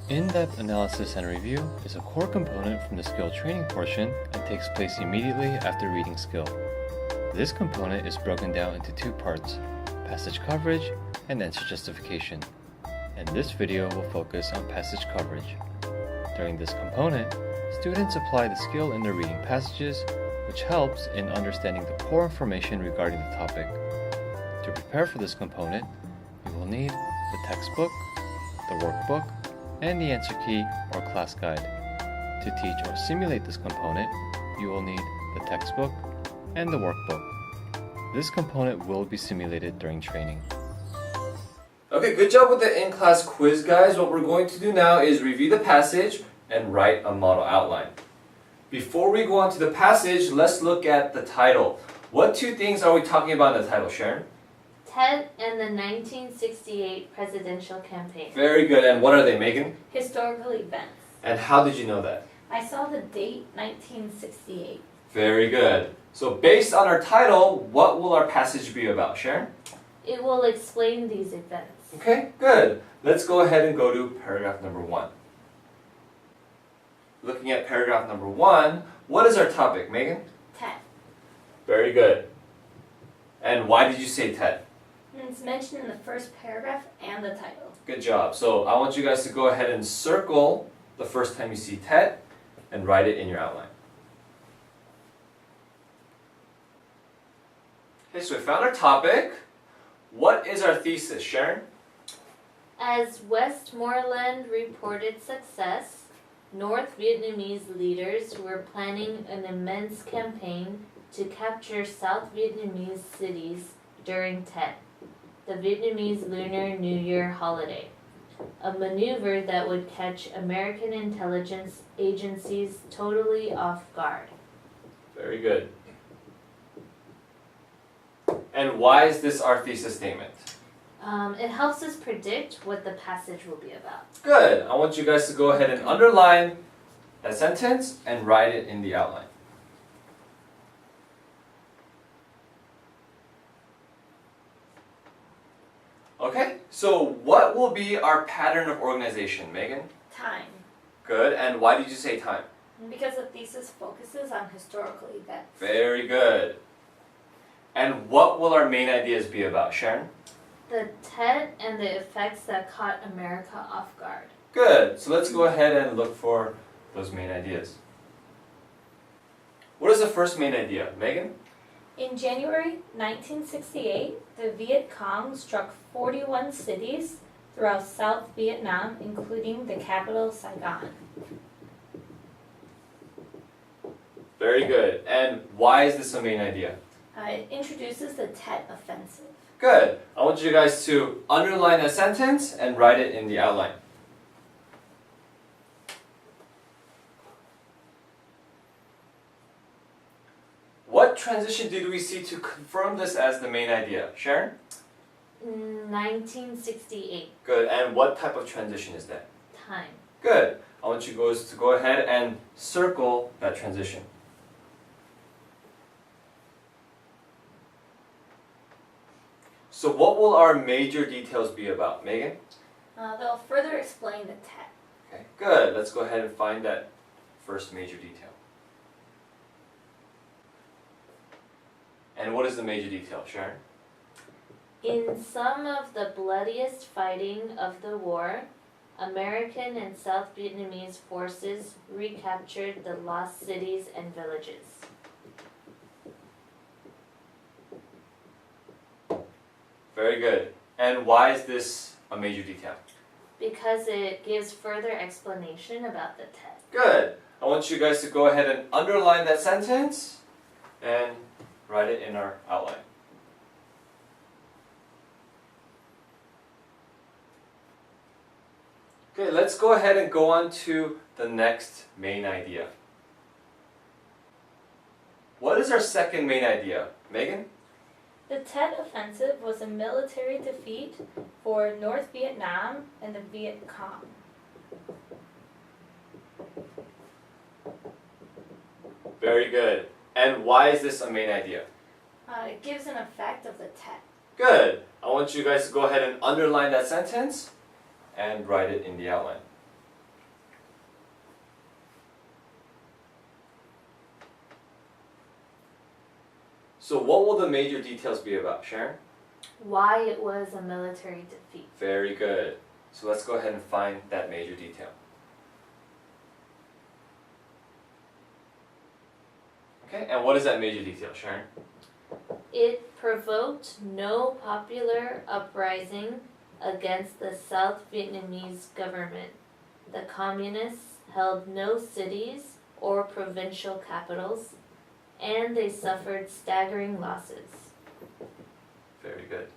In-depth analysis and review is a core component from the skill training portion and takes place immediately after reading skill. This component is broken down into two parts, passage coverage and answer justification. And this video will focus on passage coverage. During this component, students apply the skill in their reading passages, which helps in understanding the core information regarding the topic. To prepare for this component, you will need the textbook, the workbook, and the answer key or class guide. To teach or simulate this component, you will need the textbook and the workbook. This component will be simulated during training. Okay, good job with the in-class quiz, guys. What we're going to do now is review the passage and write a model outline. Before we go on to the passage, let's look at the title. What two things are we talking about in the title, Sharon? Tet and the 1968 presidential campaign. Very good. And what are they, Megan? Historical events. And how did you know that? I saw the date 1968. Very good. So based on our title, what will our passage be about, Sharon? It will explain these events. Okay, good. Let's go ahead and go to paragraph number 1. Looking at paragraph number 1, what is our topic, Megan? Tet. Very good. And why did you say Tet? It's mentioned in the first paragraph and the title. Good job. So I want you guys to go ahead and circle the first time you see Tet and write it in your outline. Okay, so we found our topic. What is our thesis, Sharon? As Westmoreland reported success, North Vietnamese leaders were planning an immense campaign to capture South Vietnamese cities during Tet, the Vietnamese Lunar New Year holiday, a maneuver that would catch American intelligence agencies totally off guard. Very good. And why is this our thesis statement? It helps us predict what the passage will be about. Good. I want you guys to go ahead and underline that sentence and write it in the outline. Okay, so what will be our pattern of organization, Megan? Time. Good. And why did you say time? Because the thesis focuses on historical events. Very good. And what will our main ideas be about, Sharon? The Tet and the effects that caught America off guard. Good. So let's go ahead and look for those main ideas. What is the first main idea, Megan? In January 1968, the Viet Cong struck 41 cities throughout South Vietnam, including the capital, Saigon. Very good. And why is this a main idea? It introduces the Tet Offensive. Good. I want you guys to underline a sentence and write it in the outline. What transition did we see to confirm this as the main idea? Sharon? 1968. Good. And what type of transition is that? Time. Good. I want you guys to go ahead and circle that transition. So what will our major details be about, Megan? They'll further explain the Tet. Okay, good. Let's go ahead and find that first major detail. And what is the major detail, Sharon? In some of the bloodiest fighting of the war, American and South Vietnamese forces recaptured the lost cities and villages. Very good. And why is this a major detail? Because it gives further explanation about the Tet. Good. I want you guys to go ahead and underline that sentence and write it in our outline. Okay, let's go ahead and go on to the next main idea. What is our second main idea, Megan? The Tet Offensive was a military defeat for North Vietnam and the Viet Cong. Very good. And why is this a main idea? It gives an effect of the Tet. Good. I want you guys to go ahead and underline that sentence and write it in the outline. So what will the major details be about, Sharon? Why it was a military defeat. Very good. So let's go ahead and find that major detail. Okay, and what is that major detail, Sharon? It provoked no popular uprising against the South Vietnamese government. The communists held no cities or provincial capitals, and they suffered staggering losses. Very good.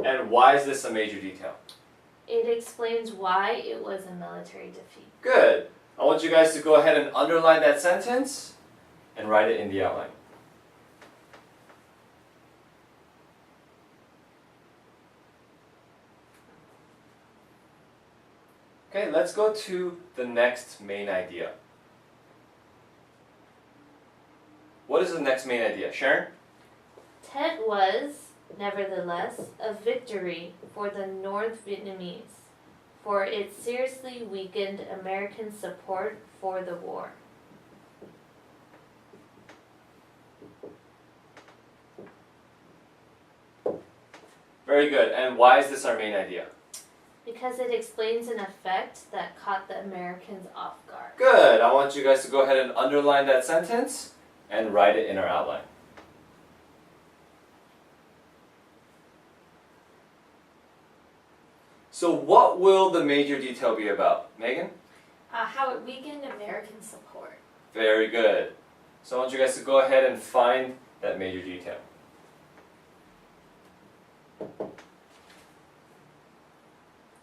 And why is this a major detail? It explains why it was a military defeat. Good. I want you guys to go ahead and underline that sentence and write it in the outline. Okay, let's go to the next main idea. What is the next main idea? Sharon? Tet was, nevertheless, a victory for the North Vietnamese, for it seriously weakened American support for the war. Very good. And why is this our main idea? Because it explains an effect that caught the Americans off guard. Good. I want you guys to go ahead and underline that sentence and write it in our outline. So what will the major detail be about? Megan? How it weakened American support. Very good. So I want you guys to go ahead and find that major detail.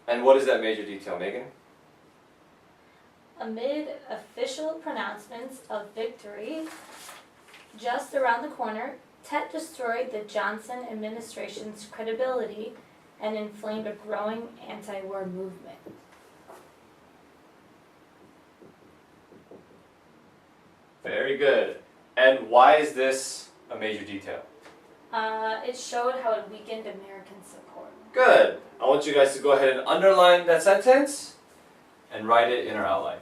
And what is that major detail, Megan? Amid official pronouncements of victory, just around the corner, Tet destroyed the Johnson administration's credibility and inflamed a growing anti-war movement. Very good. And why is this a major detail? It showed how it weakened American support. Good. I want you guys to go ahead and underline that sentence and write it in our outline.